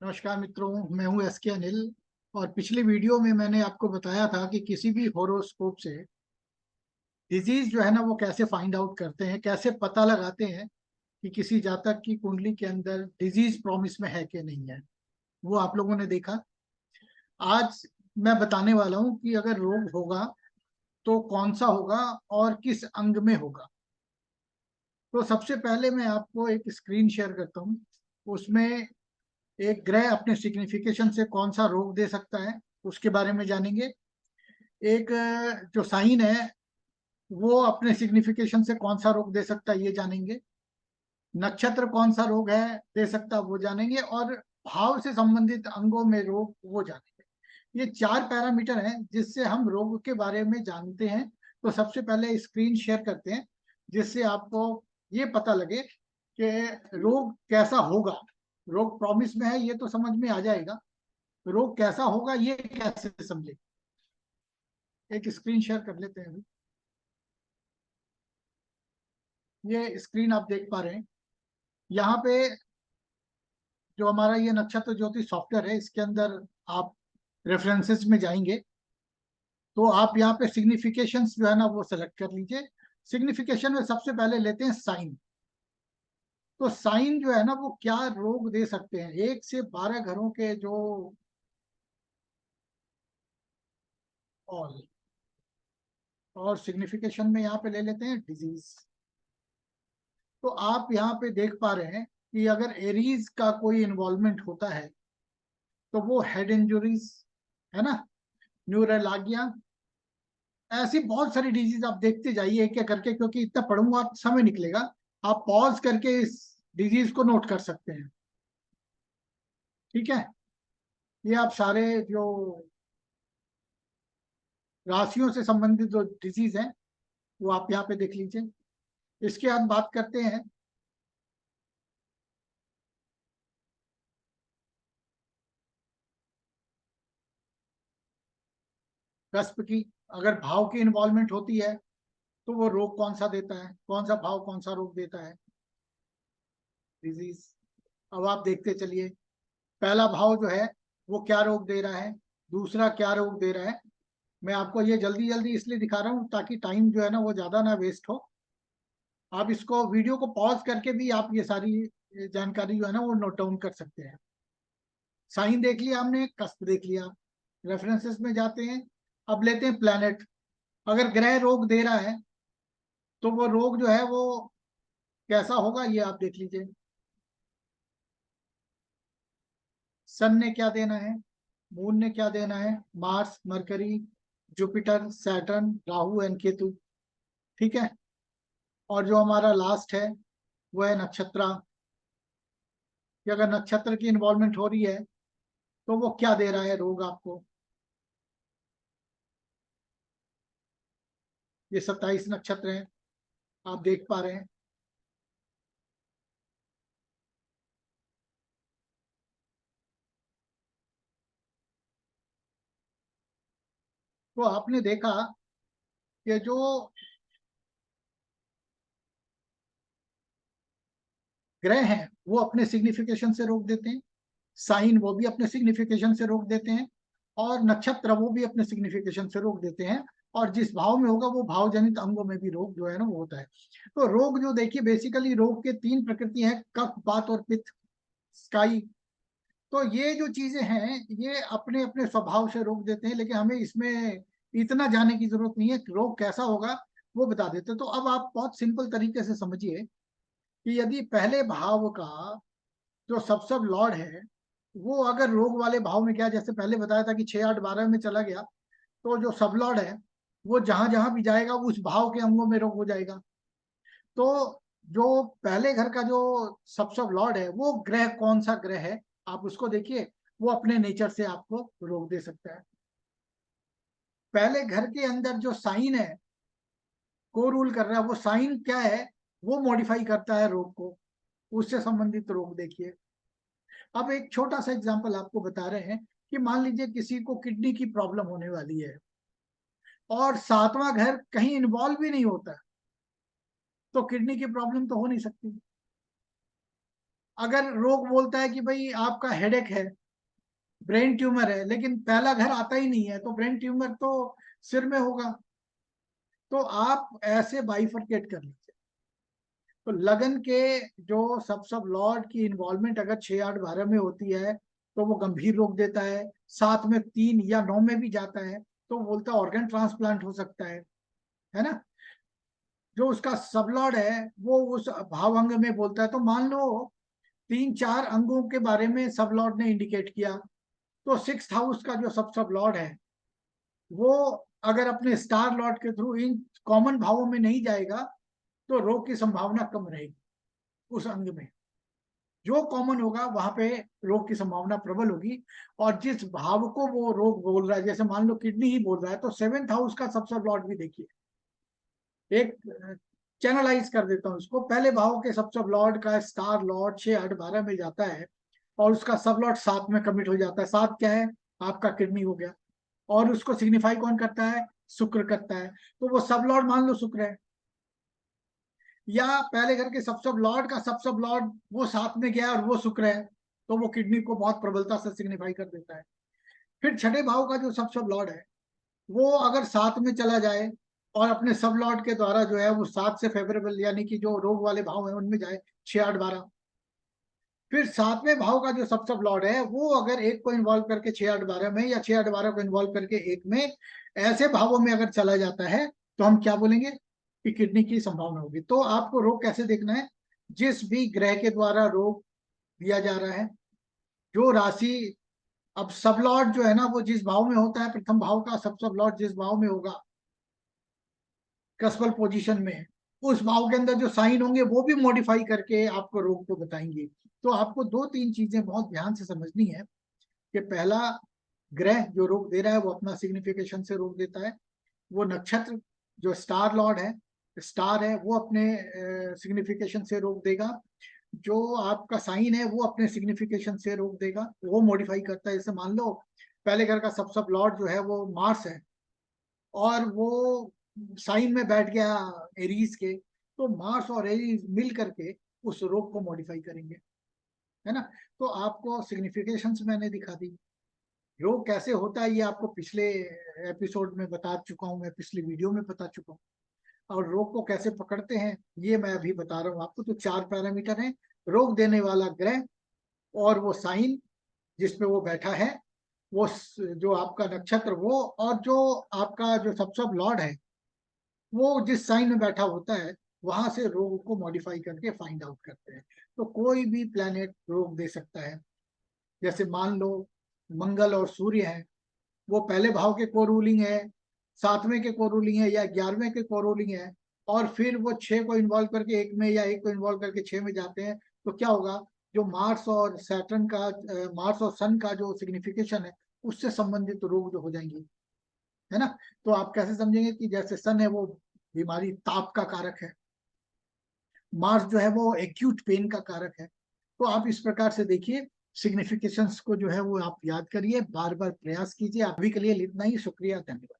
नमस्कार मित्रों, मैं हूं एस के अनिल। और पिछली वीडियो में मैंने आपको बताया था कि किसी भी होरोस्कोप से डिजीज जो है ना वो कैसे फाइंड आउट करते हैं, कैसे पता लगाते हैं कि किसी जातक की कुंडली के अंदर डिजीज प्रॉमिस में है कि नहीं है। वो आप लोगों ने देखा। आज मैं बताने वाला हूं कि अगर रोग होगा तो कौन सा होगा और किस अंग में होगा। तो सबसे पहले मैं आपको एक स्क्रीन शेयर करता हूं। उसमें एक ग्रह अपने सिग्निफिकेशन से कौन सा रोग दे सकता है उसके बारे में जानेंगे। एक जो साइन है वो अपने सिग्निफिकेशन से कौन सा रोग दे सकता है ये जानेंगे। नक्षत्र कौन सा रोग है दे सकता है वो जानेंगे, और भाव से संबंधित अंगों में रोग वो जानेंगे। ये चार पैरामीटर हैं जिससे हम रोग के बारे में जानते हैं। तो सबसे पहले स्क्रीन शेयर करते हैं जिससे आपको ये पता लगे कि रोग कैसा होगा। रोग प्रॉमिस में है ये तो समझ में आ जाएगा, रोग कैसा होगा ये कैसे समझे। एक स्क्रीन शेयर कर लेते हैं अभी। ये स्क्रीन आप देख पा रहे हैं। यहाँ पे जो हमारा ये नक्षत्र ज्योति सॉफ्टवेयर है इसके अंदर आप रेफरेंसेस में जाएंगे तो आप यहाँ पे सिग्निफिकेशंस जो है ना वो सेलेक्ट कर लीजिए। सिग्निफिकेशन में सबसे पहले लेते हैं साइन। तो साइन जो है ना वो क्या रोग दे सकते हैं, 1 से 12 घरों के जो ऑल। और सिग्निफिकेशन में यहाँ पे ले लेते हैं डिजीज। तो आप यहाँ पे देख पा रहे हैं कि अगर एरीज का कोई इन्वॉल्वमेंट होता है तो वो हेड इंजुरीज है ना, न्यूरलागिया, ऐसी बहुत सारी डिजीज आप देखते जाइए एक एक करके, क्योंकि इतना पढ़ूंगा आप समय निकलेगा। आप पॉज करके इस डिजीज को नोट कर सकते हैं। ठीक है, ये आप सारे जो राशियों से संबंधित जो डिजीज हैं वो आप यहाँ पे देख लीजिए। इसके बाद बात करते हैं कस्प की। अगर भाव की इन्वॉल्वमेंट होती है तो वो रोग कौन सा देता है, कौन सा भाव कौन सा रोग देता है, डिजीज। अब आप देखते चलिए, पहला भाव जो है वो क्या रोग दे रहा है, दूसरा क्या रोग दे रहा है। मैं आपको ये जल्दी जल्दी इसलिए दिखा रहा हूँ ताकि टाइम जो है ना वो ज्यादा ना वेस्ट हो। आप इसको वीडियो को पॉज करके भी आप ये सारी जानकारी जो है ना वो नोट डाउन कर सकते हैं। साइन देख लिया हमने, कष्ट देख लिया। रेफरेंसेस में जाते हैं। अब लेते हैं प्लैनेट। अगर ग्रह रोग दे रहा है तो वो रोग जो है वो कैसा होगा ये आप देख लीजिए। सन ने क्या देना है, मून ने क्या देना है, Mars, mercury, Jupiter, Saturn, Rahu and Ketu. ठीक है। और जो हमारा लास्ट है वो है नक्षत्र, कि अगर नक्षत्र की इन्वॉल्वमेंट हो रही है तो वो क्या दे रहा है रोग आपको। ये 27 नक्षत्र हैं, आप देख पा रहे हैं। तो आपने देखा कि जो ग्रह हैं वो अपने सिग्निफिकेशन से रोक देते हैं, साइन वो भी अपने सिग्निफिकेशन से रोक देते हैं, और नक्षत्र वो भी अपने सिग्निफिकेशन से रोक देते हैं। और जिस भाव में होगा वो भाव जनित अंगों में भी रोग जो है ना वो होता है। तो रोग जो देखिए, बेसिकली रोग के तीन प्रकृति हैं, कफ, वात और पित्त, स्काई। तो ये जो चीजें हैं ये अपने अपने स्वभाव से रोक देते हैं, लेकिन हमें इसमें इतना जाने की जरूरत नहीं है। रोग कैसा होगा वो बता देते हैं। तो अब आप बहुत सिंपल तरीके से समझिए कि यदि पहले भाव का जो सब लॉर्ड है वो अगर रोग वाले भाव में गया, जैसे पहले बताया था कि 6 8 12 में चला गया, तो जो सब लॉर्ड है वो जहां जहां भी जाएगा उस भाव के अंगों में रोग हो जाएगा। तो जो पहले घर का जो सब लॉर्ड है वो ग्रह कौन सा ग्रह है आप उसको देखिए, वो अपने नेचर से आपको रोग दे सकता है। पहले घर के अंदर जो साइन है को रूल कर रहा है, वो साइन क्या है वो मॉडिफाई करता है रोग को, उससे संबंधित रोग देखिए। अब एक छोटा सा एग्जांपल आपको बता रहे हैं कि मान लीजिए किसी को किडनी की प्रॉब्लम होने वाली है और सातवां घर कहीं इन्वॉल्व भी नहीं होता, तो किडनी की प्रॉब्लम तो हो नहीं सकती। अगर रोग बोलता है कि भाई आपका हेडेक है, ब्रेन ट्यूमर है, लेकिन पहला घर आता ही नहीं है, तो ब्रेन ट्यूमर तो सिर में होगा। तो आप ऐसे बाइफरकेट कर लीजिए। तो लगन के जो सब लॉर्ड की इन्वॉल्वमेंट अगर 6, 8, 12 में होती है तो वो गंभीर रोग देता है। 7 में, 3 या 9 में भी जाता है तो बोलता है ऑर्गन ट्रांसप्लांट हो सकता है ना। जो उसका सब लॉर्ड है वो उस भाव अंग में बोलता है। तो मान लो 3, 4 अंगों के बारे में सब लॉर्ड ने इंडिकेट किया, तो 6th हाउस का जो सब लॉर्ड है वो अगर अपने स्टार लॉर्ड के थ्रू इन कॉमन भावों में नहीं जाएगा तो रोग की संभावना कम रहेगी उस अंग में। जो कॉमन होगा वहां पे रोग की संभावना प्रबल होगी। और जिस भाव को वो रोग बोल रहा है, जैसे मान लो किडनी ही बोल रहा है, तो 7th हाउस का सब लॉर्ड भी देखिए। एक चैनलाइज कर देता हूँ इसको, पहले भाव के सब लॉर्ड का स्टार लॉर्ड 6, 8, 12 में जाता है और उसका सब लॉर्ड 7 में कमिट हो जाता है। 7 क्या है? आपका किडनी हो गया। और उसको सिग्निफाई कौन करता है? शुक्र करता है। तो वो सब लॉर्ड मान लो शुक्र है। या पहले घर के सब लॉर्ड का सब लॉर्ड वो 7 में गया और वो शुक्र है, तो वो किडनी को बहुत प्रबलता से सिग्निफाई कर देता है। फिर छठे भाव का जो सब लॉर्ड है वो अगर 7 में चला जाए और अपने सब लॉर्ड के द्वारा जो है वो 7 से फेवरेबल यानी कि जो रोग वाले भाव है उनमें जाए, 6, 8, 12। फिर 7वें भाव का जो सब लॉर्ड है वो अगर एक को इन्वॉल्व करके 6, 8, 12 में, या 6, 8, 12 को इन्वॉल्व करके एक में, ऐसे भावों में अगर चला जाता है तो हम क्या बोलेंगे कि किडनी की संभावना होगी। तो आपको रोग कैसे देखना है? जिस भी ग्रह के द्वारा रोग दिया जा रहा है, जो राशि, अब सब लॉर्ड जो है ना वो जिस भाव में होता है, प्रथम भाव का सब लॉर्ड जिस भाव में होगा, क्रसबल पोजीशन में, उस भाव के अंदर जो साइन होंगे वो भी मॉडिफाई करके आपको रोग को बताएंगे। तो आपको 2, 3 चीजें बहुत ध्यान से समझनी है कि पहला, ग्रह जो रोग दे रहा है वो अपना सिग्निफिकेशन से रोग देता है। वो नक्षत्र जो स्टार लॉर्ड है, स्टार है, वो अपने सिग्निफिकेशन से रोक देगा। जो आपका साइन है वो अपने सिग्निफिकेशन से रोक देगा, वो मॉडिफाई करता है। जैसे मान लो पहले घर का सब लॉर्ड जो है वो मार्स है और वो साइन में बैठ गया एरीज के, तो मार्स और एरीज मिल करके उस रोग को मॉडिफाई करेंगे, है ना। तो आपको सिग्निफिकेशंस मैंने दिखा दी। रोग कैसे होता है ये आपको पिछले एपिसोड में बता चुका हूँ, मैं पिछली वीडियो में बता चुका हूँ। और रोग को कैसे पकड़ते हैं ये मैं अभी बता रहा हूँ आपको। तो 4 पैरामीटर हैं: रोग देने वाला ग्रह, और वो साइन जिसपे वो बैठा है, वो जो आपका नक्षत्र वो, और जो आपका जो सब लॉर्ड है वो जिस साइन में बैठा होता है, वहां से रोग को मॉडिफाई करके फाइंड आउट करते हैं। तो कोई भी प्लेनेट रोग दे सकता है। जैसे मान लो मंगल और सूर्य है, वो पहले भाव के को रूलिंग है, 7वें के को रूलिंग है, या 11वें के को रूलिंग है, और फिर वो 6 को इन्वॉल्व करके एक में, या एक को इन्वॉल्व करके 6 में जाते हैं, तो क्या होगा? जो मार्स और सैटर्न का, मार्स और सन का जो सिग्निफिकेशन है उससे संबंधित रोग जो हो जाएंगे, है ना। तो आप कैसे समझेंगे कि जैसे सन है वो बीमारी, ताप का कारक है, मार्स जो है वो एक्यूट पेन का कारक है। तो आप इस प्रकार से देखिए, सिग्निफिकेशंस को जो है वो आप याद करिए, बार बार प्रयास कीजिए। अभी के लिए इतना ही, शुक्रिया, धन्यवाद।